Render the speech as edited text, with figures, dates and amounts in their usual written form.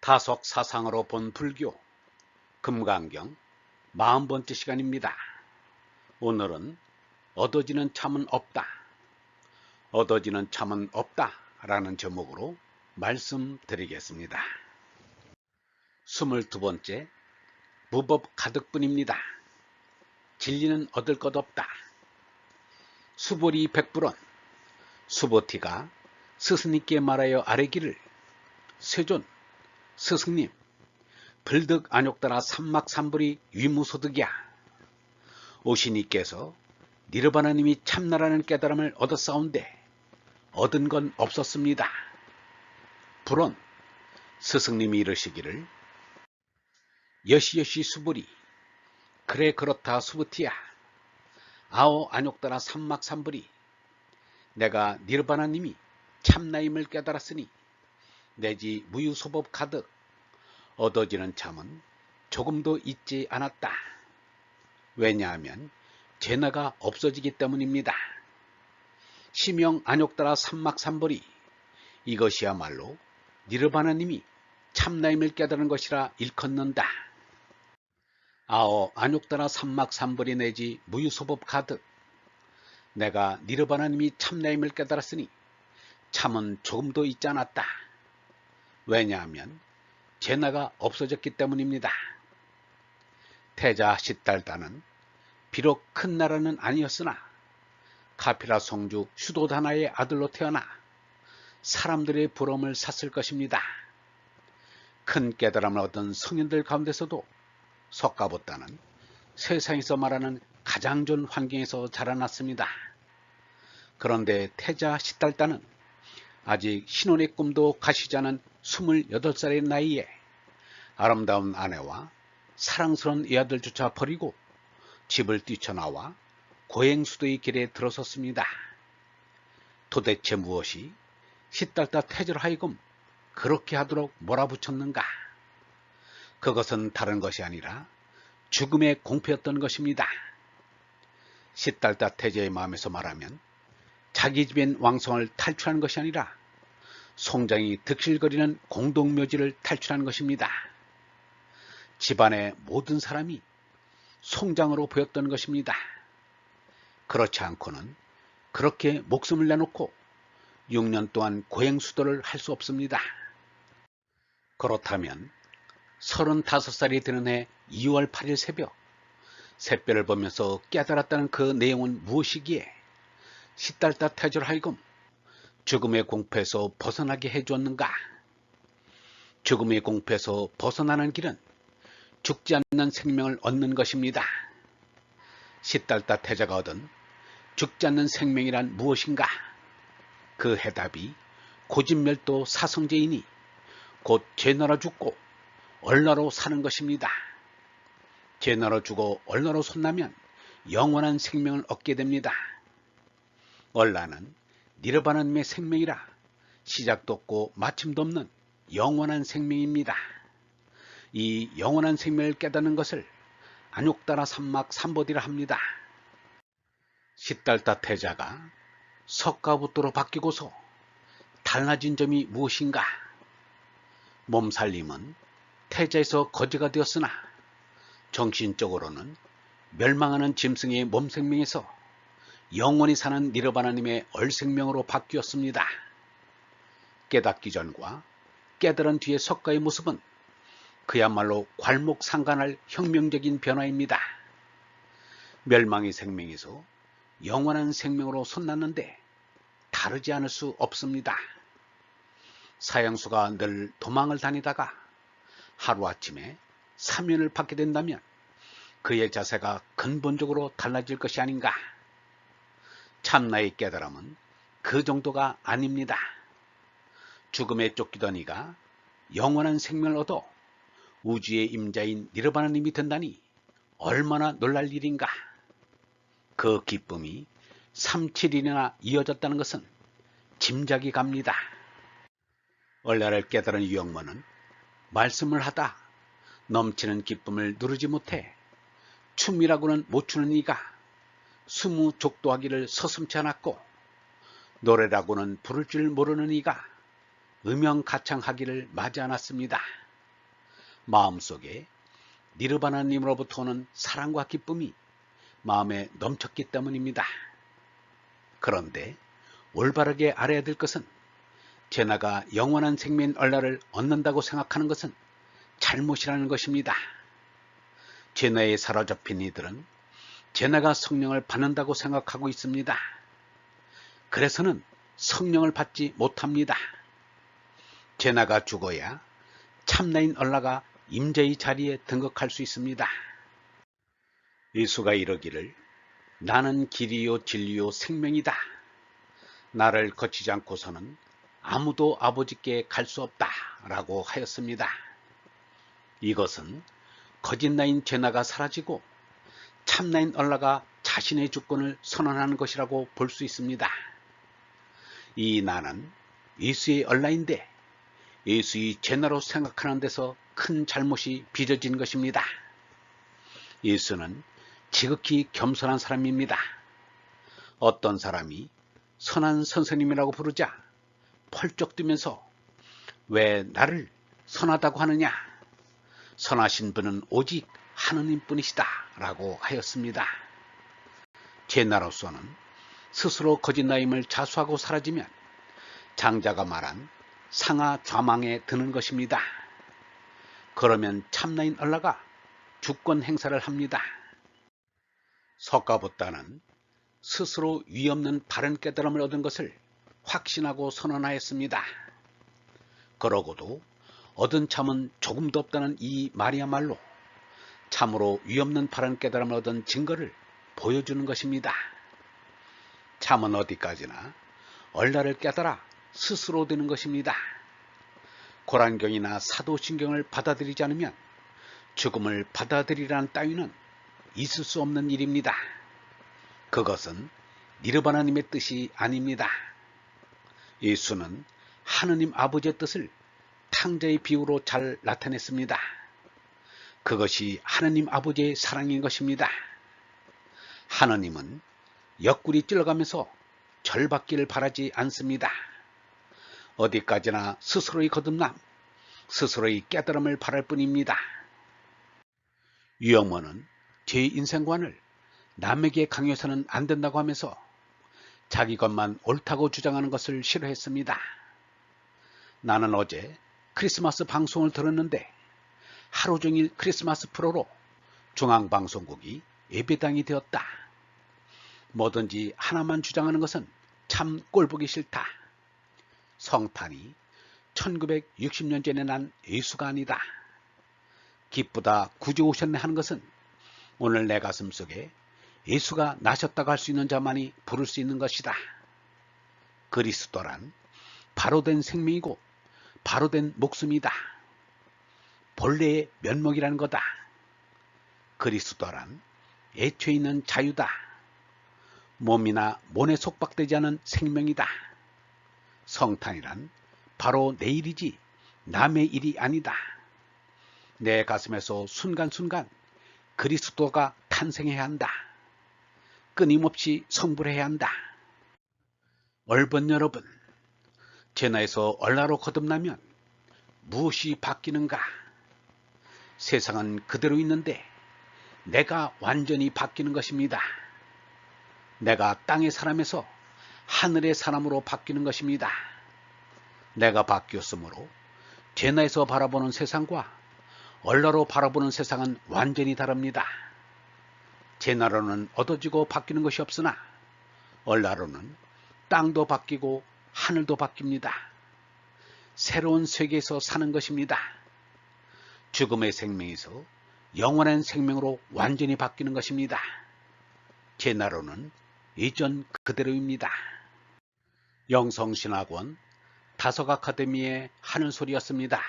다속 사상으로 본 불교 금강경 40번째 시간입니다. 오늘은 얻어지는 참은 없다, 얻어지는 참은 없다 라는 제목으로 말씀드리겠습니다. 22번째 무법 가득뿐입니다. 진리는 얻을 것 없다. 수보리 백불원 수보티가 스승님께 말하여 아뢰기를 세존 스승님, 불득 안욕따라 삼막삼불이 위무소득이야. 오시니께서 니르바나님이 참나라는 깨달음을 얻었사온데 얻은 건 없었습니다. 불원, 스승님이 이르시기를 여시여시 수불이 그래 그렇다 수부티야. 아오 안욕따라 삼막삼불이 내가 니르바나님이 참나임을 깨달았으니 내지 무유소법 가득 얻어지는 참은 조금도 있지 않았다. 왜냐하면 제나가 없어지기 때문입니다. 시명 안욕따라 삼막삼벌이 이것이야말로 니르바나님이 참나임을 깨달은 것이라 일컫는다. 아오 안욕따라 삼막삼벌이 내지 무유소법 가득 내가 니르바나님이 참나임을 깨달았으니 참은 조금도 있지 않았다. 왜냐하면 제나가 없어졌기 때문입니다. 태자 시달다는 비록 큰 나라는 아니었으나 카피라 성주 슈도다나의 아들로 태어나 사람들의 부러움을 샀을 것입니다. 큰 깨달음을 얻은 성인들 가운데서도 석가보다는 세상에서 말하는 가장 좋은 환경에서 자라났습니다. 그런데 태자 시달다는 아직 신혼의 꿈도 가시지 않은 28살의 나이에 아름다운 아내와 사랑스러운 애아들조차 버리고 집을 뛰쳐나와 고행수도의 길에 들어섰습니다. 도대체 무엇이 시달다 태자로 하여금 그렇게 하도록 몰아붙였는가? 그것은 다른 것이 아니라 죽음의 공포였던 것입니다. 시달다 태자의 마음에서 말하면 자기 집엔 왕성을 탈출한 것이 아니라 송장이 득실거리는 공동묘지를 탈출한 것입니다. 집안의 모든 사람이 송장으로 보였던 것입니다. 그렇지 않고는 그렇게 목숨을 내놓고 6년 동안 고행수도를 할 수 없습니다. 그렇다면 35살이 되는 해 2월 8일 새벽 샛별을 보면서 깨달았다는 그 내용은 무엇이기에 시달다 태자로 하여금 죽음의 공포에서 벗어나게 해주었는가? 죽음의 공포에서 벗어나는 길은 죽지 않는 생명을 얻는 것입니다. 시달다 태자가 얻은 죽지 않는 생명이란 무엇인가? 그 해답이 고진멸도 사성제이니 곧 제나라 죽고 얼나로 사는 것입니다. 제나라 죽어 얼나로 솟나면 영원한 생명을 얻게 됩니다. 얼라는 니르바나님의 생명이라 시작도 없고 마침도 없는 영원한 생명입니다. 이 영원한 생명을 깨닫는 것을 안욕따라 삼막삼보디라 합니다. 시달다 태자가 석가부토로 바뀌고서 달라진 점이 무엇인가? 몸살림은 태자에서 거지가 되었으나 정신적으로는 멸망하는 짐승의 몸생명에서 영원히 사는 니르바나님의 얼생명으로 바뀌었습니다. 깨닫기 전과 깨달은 뒤의 석가의 모습은 그야말로 괄목상관할 혁명적인 변화입니다. 멸망의 생명에서 영원한 생명으로 솟났는데 다르지 않을 수 없습니다. 사형수가 늘 도망을 다니다가 하루아침에 사면을 받게 된다면 그의 자세가 근본적으로 달라질 것이 아닌가? 참나의 깨달음은 그 정도가 아닙니다. 죽음에 쫓기던 이가 영원한 생명을 얻어 우주의 임자인 니르바나님이 된다니 얼마나 놀랄 일인가. 그 기쁨이 37일이나 이어졌다는 것은 짐작이 갑니다. 얼라를 깨달은 유영모는 말씀을 하다 넘치는 기쁨을 누르지 못해 춤이라고는 못 추는 이가 수무족도하기를 서슴지 않았고 노래라고는 부를 줄 모르는 이가 음영가창하기를 마지 않았습니다. 마음속에 니르바나님으로부터 오는 사랑과 기쁨이 마음에 넘쳤기 때문입니다. 그런데 올바르게 알아야 될 것은 제나가 영원한 생명인 얼라를 얻는다고 생각하는 것은 잘못이라는 것입니다. 제나에 사로잡힌 이들은 제나가 성령을 받는다고 생각하고 있습니다. 그래서는 성령을 받지 못합니다. 제나가 죽어야 참나인 얼라가 임재의 자리에 등극할 수 있습니다. 예수가 이르기를 나는 길이요 진리요 생명이다. 나를 거치지 않고서는 아무도 아버지께 갈 수 없다 라고 하였습니다. 이것은 거짓나인 제나가 사라지고 참나인 얼라가 자신의 주권을 선언하는 것이라고 볼 수 있습니다. 이 나는 예수의 얼라인데 예수의 제나로 생각하는 데서 큰 잘못이 빚어진 것입니다. 예수는 지극히 겸손한 사람입니다. 어떤 사람이 선한 선생님이라고 부르자 펄쩍 뛰면서 왜 나를 선하다고 하느냐? 선하신 분은 오직 하느님뿐이시다 라고 하였습니다. 제나로서는 스스로 거짓나임을 자수하고 사라지면 장자가 말한 상하 좌망에 드는 것입니다. 그러면 참나인 얼라가 주권 행사를 합니다. 석가보다는 스스로 위없는 바른 깨달음을 얻은 것을 확신하고 선언하였습니다. 그러고도 얻은 참은 조금도 없다는 이 말이야말로 참으로 위없는 바른 깨달음을 얻은 증거를 보여주는 것입니다. 참은 어디까지나 얼라를 깨달아 스스로 되는 것입니다. 고란경이나 사도신경을 받아들이지 않으면 죽음을 받아들이라는 따위는 있을 수 없는 일입니다. 그것은 니르바나님의 뜻이 아닙니다. 예수는 하느님 아버지의 뜻을 탕자의 비유로 잘 나타냈습니다. 그것이 하느님 아버지의 사랑인 것입니다. 하느님은 옆구리 찔러가면서 절받기를 바라지 않습니다. 어디까지나 스스로의 거듭남, 스스로의 깨달음을 바랄 뿐입니다. 유영모는 제 인생관을 남에게 강요해서는 안 된다고 하면서 자기 것만 옳다고 주장하는 것을 싫어했습니다. 나는 어제 크리스마스 방송을 들었는데 하루 종일 크리스마스 프로로 중앙방송국이 예배당이 되었다. 뭐든지 하나만 주장하는 것은 참 꼴보기 싫다. 성탄이 1960년 전에 난 예수가 아니다. 기쁘다 구주 오셨네 하는 것은 오늘 내 가슴 속에 예수가 나셨다고 할 수 있는 자만이 부를 수 있는 것이다. 그리스도란 바로된 생명이고 바로된 목숨이다. 본래의 면목이라는 거다. 그리스도란 애초에 있는 자유다. 몸이나 몸에 속박되지 않은 생명이다. 성탄이란 바로 내 일이지 남의 일이 아니다. 내 가슴에서 순간순간 그리스도가 탄생해야 한다. 끊임없이 성불해야 한다. 얼번 여러분, 제나에서 얼라로 거듭나면 무엇이 바뀌는가? 세상은 그대로 있는데 내가 완전히 바뀌는 것입니다. 내가 땅의 사람에서 하늘의 사람으로 바뀌는 것입니다. 내가 바뀌었으므로 제나에서 바라보는 세상과 얼라로 바라보는 세상은 완전히 다릅니다. 제나로는 얻어지고 바뀌는 것이 없으나 얼라로는 땅도 바뀌고 하늘도 바뀝니다. 새로운 세계에서 사는 것입니다. 죽음의 생명에서 영원한 생명으로 완전히 바뀌는 것입니다. 제나로는 이전 그대로입니다. 영성신학원 다석아카데미의 하늘소리였습니다.